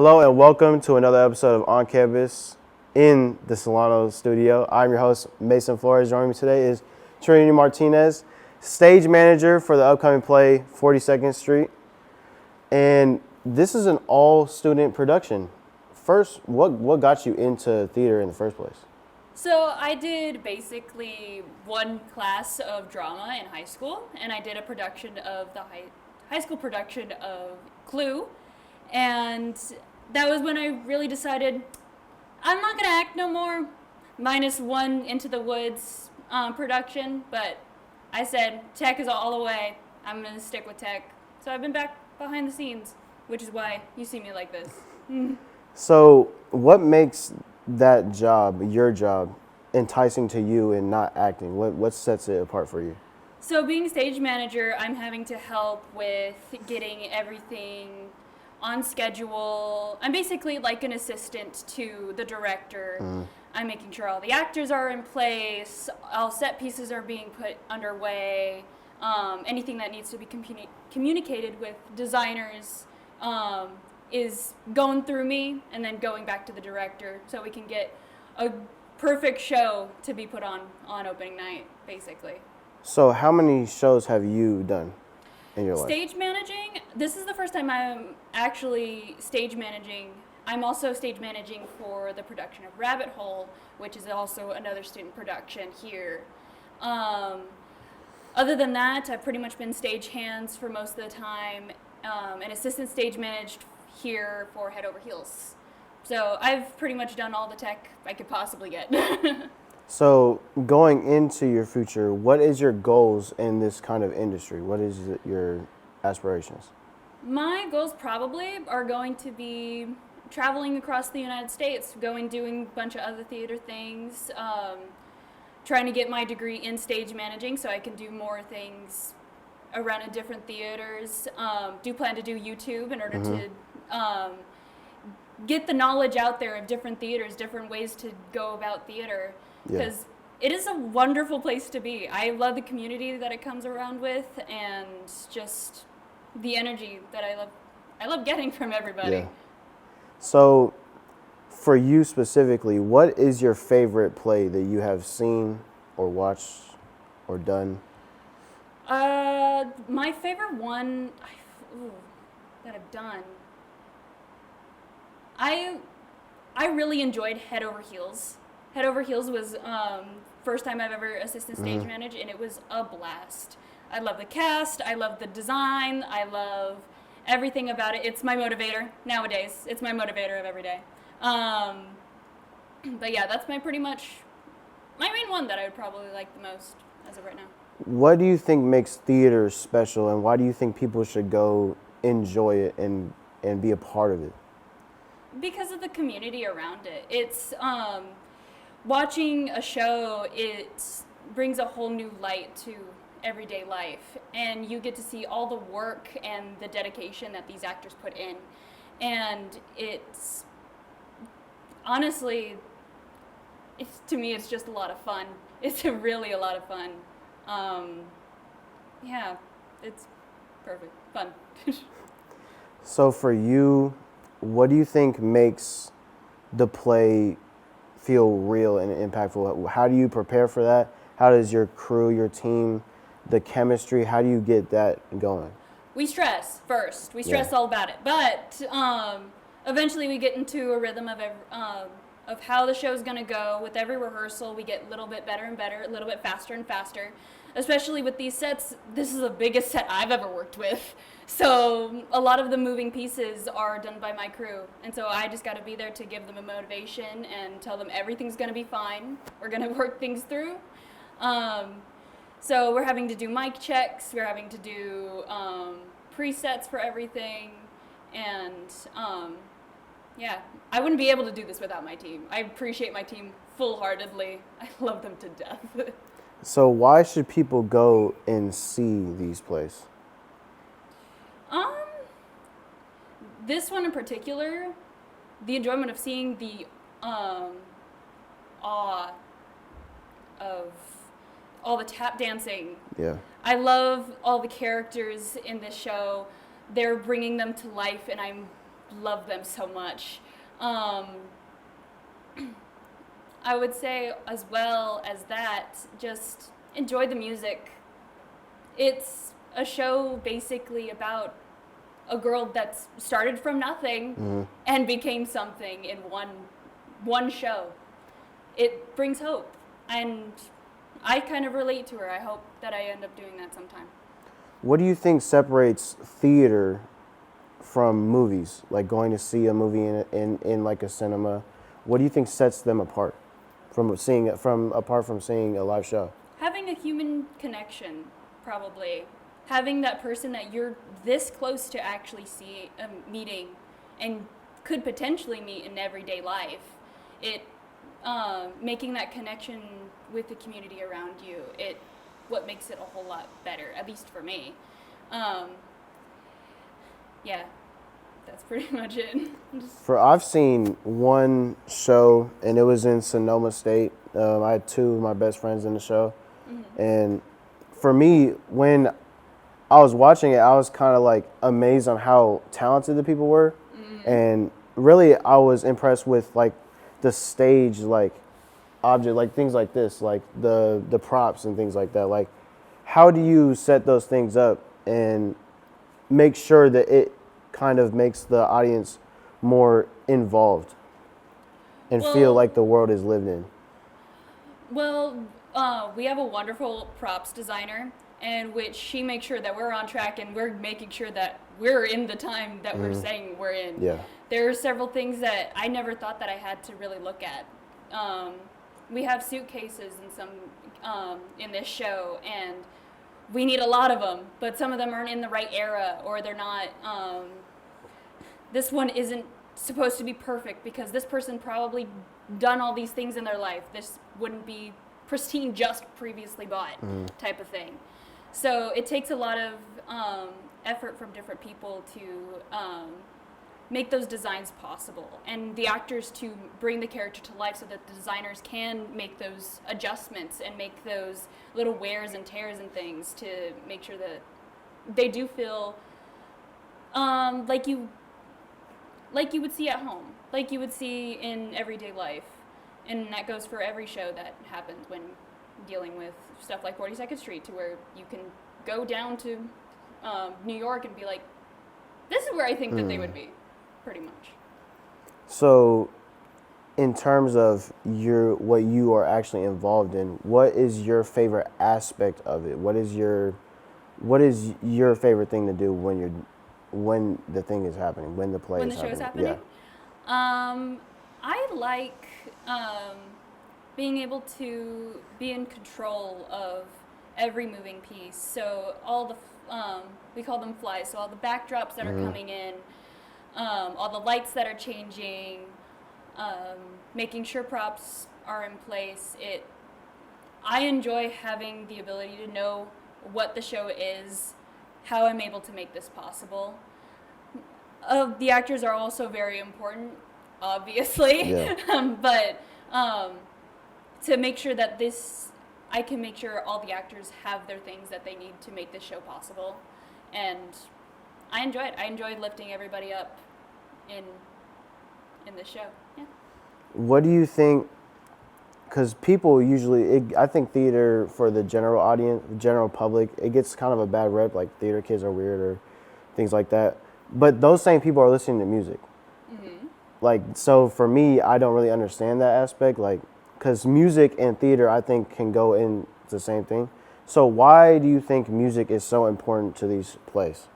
Hello and welcome to another episode of On Campus in the Solano studio. I'm your host, Mason Flores. Joining me today is Trenity Martinez, stage manager for the upcoming play 42nd Street. And this is an all-student production. First, what got you into theater in the first place? So I did basically one class of drama in high school, and I did a production of the high school production of Clue, and that was when I really decided I'm not gonna act no more, minus one Into the Woods production, but I said tech is all the way. I'm gonna stick with tech. So I've been back behind the scenes, which is why you see me like this. So what makes that job, your job, enticing to you and not acting? What sets it apart for you? So being stage manager, I'm having to help with getting everything on schedule. I'm basically like an assistant to the director. I'm making sure all the actors are in place, all set pieces are being put underway, anything that needs to be communicated with designers is going through me and then going back to the director so we can get a perfect show to be put on opening night, basically. So how many shows have you done in your life? Stage managing, this is the first time I'm actually stage managing. I'm also stage managing for the production of Rabbit Hole, which is also another student production here. Other than that, I've pretty much been stage hands for most of the time, and assistant stage managed here for Head Over Heels. So I've pretty much done all the tech I could possibly get. So going into your future, what is your goals in this kind of industry? What is your aspirations? My goals probably are going to be traveling across the United States, doing a bunch of other theater things, trying to get my degree in stage managing so I can do more things around in different theaters. Do plan to do YouTube in order to get the knowledge out there of different theaters, different ways to go about theater, because it is a wonderful place to be. I love the community that it comes around with, and just the energy that I love getting from everybody. Yeah. So for you specifically, what is your favorite play that you have seen or watched or done? My favorite one that I've done, I really enjoyed Head Over Heels. Head Over Heels was first time I've ever assistant stage managed, and it was a blast. I love the cast, I love the design, I love everything about it. It's my motivator nowadays. It's my motivator of every day. But yeah, that's my main one that I would probably like the most as of right now. What do you think makes theater special, and why do you think people should go enjoy it and be a part of it? Because of the community around it. It's watching a show, it brings a whole new light to everyday life, and you get to see all the work and the dedication that these actors put in, and it's honestly, to me it's just a lot of fun. It's really a lot of fun. Yeah, it's perfect fun. So for you, what do you think makes the play feel real and impactful? How do you prepare for that? How does your crew, your team, the chemistry, how do you get that going? We stress first. We stress all about it, but eventually we get into a rhythm of how the show's gonna go. With every rehearsal, we get a little bit better and better, a little bit faster and faster. Especially with these sets, this is the biggest set I've ever worked with. So a lot of the moving pieces are done by my crew, and so I just got to be there to give them a motivation and tell them everything's gonna be fine. We're gonna work things through. So we're having to do mic checks, we're having to do presets for everything, and yeah, I wouldn't be able to do this without my team. I appreciate my team full-heartedly. I love them to death. So why should people go and see these plays? This one in particular, the enjoyment of seeing the awe of all the tap dancing. Yeah. I love all the characters in this show. They're bringing them to life, and I'm love them so much. I would say, as well as that, just enjoy the music. It's a show basically about a girl that's started from nothing and became something in one show. It brings hope, and I kind of relate to her. I hope that I end up doing that sometime. What do you think separates theater from movies? Like going to see a movie in like a cinema. What do you think sets them apart from seeing a live show? Having a human connection, probably. Having that person that you're this close to actually meeting and could potentially meet in everyday life. Making that connection with the community around you, what makes it a whole lot better, at least for me. Yeah, that's pretty much it. I've seen one show, and it was in Sonoma State. I had two of my best friends in the show, and for me, when I was watching it, I was kind of like amazed on how talented the people were, and really I was impressed with like the stage, like object, like things like this, like the props and things like that. Like, how do you set those things up and make sure that it kind of makes the audience more involved and feel like the world is lived in? Well, we have a wonderful props designer, in which she makes sure that we're on track and we're making sure that we're in the time that we're saying we're in. Yeah. There are several things that I never thought that I had to really look at. We have suitcases in this show, and we need a lot of them, but some of them aren't in the right era, or they're not. This one isn't supposed to be perfect because this person probably done all these things in their life. This wouldn't be pristine, just previously bought type of thing. So it takes a lot of effort from different people to make those designs possible, and the actors to bring the character to life so that the designers can make those adjustments and make those little wears and tears and things to make sure that they do feel like you would see at home, like you would see in everyday life. And that goes for every show that happens when dealing with stuff like 42nd Street, to where you can go down to New York and be like, this is where I think that they would be, pretty much. So, in terms of what you are actually involved in, what is your favorite aspect of it? What is your favorite thing to do when the thing is happening, when the play is happening? When the show is happening? Yeah. I like being able to be in control of every moving piece. So all the, we call them flies, so all the backdrops that are coming in, all the lights that are changing, making sure props are in place. I enjoy having the ability to know what the show is, how I'm able to make this possible. The actors are also very important, obviously, Yeah. but to make sure that I can make sure all the actors have their things that they need to make this show possible. And I enjoy it. I enjoy lifting everybody up in this show. Yeah. What do you think? Because people usually, I think theater for the general audience, general public, it gets kind of a bad rep, like theater kids are weird or things like that. But those same people are listening to music. Like, so for me, I don't really understand that aspect, like, because music and theater, I think, can go in the same thing. So why do you think music is so important to these plays?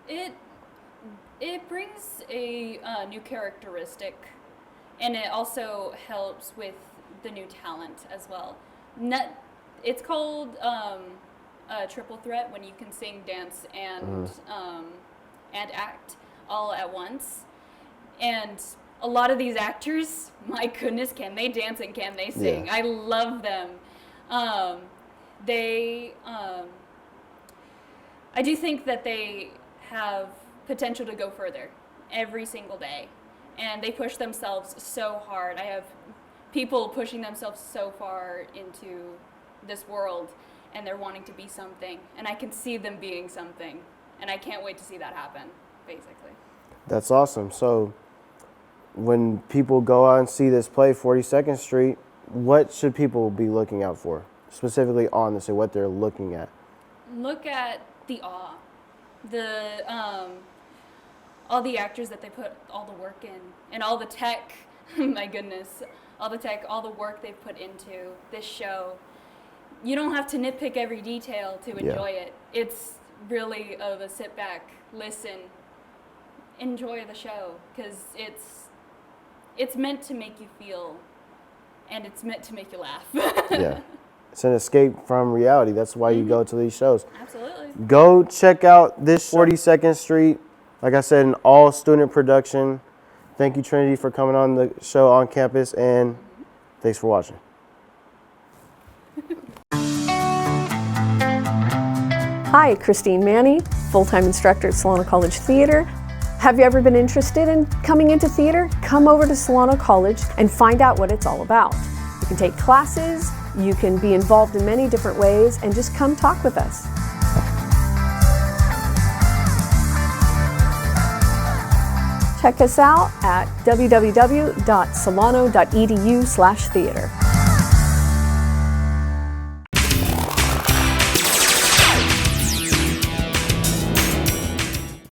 It brings a new characteristic, and it also helps with the new talent as well. It's called a triple threat, when you can sing, dance, and act all at once. And a lot of these actors, my goodness, can they dance and can they sing? Yeah. I love them. I do think that they have potential to go further every single day, and they push themselves so hard. I have people pushing themselves so far into this world, and they're wanting to be something, and I can see them being something, and I can't wait to see that happen, basically. That's awesome. So when people go out and see this play, 42nd Street, what should people be looking out for, specifically on this and what they're looking at? Look at the awe, all the actors that they put all the work in, and all the tech. My goodness, all the tech, all the work they've put into this show. You don't have to nitpick every detail to enjoy it. It's really of a sit back, listen, enjoy the show, because it's meant to make you feel, and it's meant to make you laugh. Yeah. It's an escape from reality. That's why you go to these shows. Absolutely. Go check out this 42nd Street. Like I said, an all student production. Thank you, Trinity, for coming on the show on campus, and thanks for watching. Hi, Christine Manny, full-time instructor at Solano College Theater. Have you ever been interested in coming into theater? Come over to Solano College and find out what it's all about. You can take classes, you can be involved in many different ways, and just come talk with us. Check us out at www.solano.edu/theater.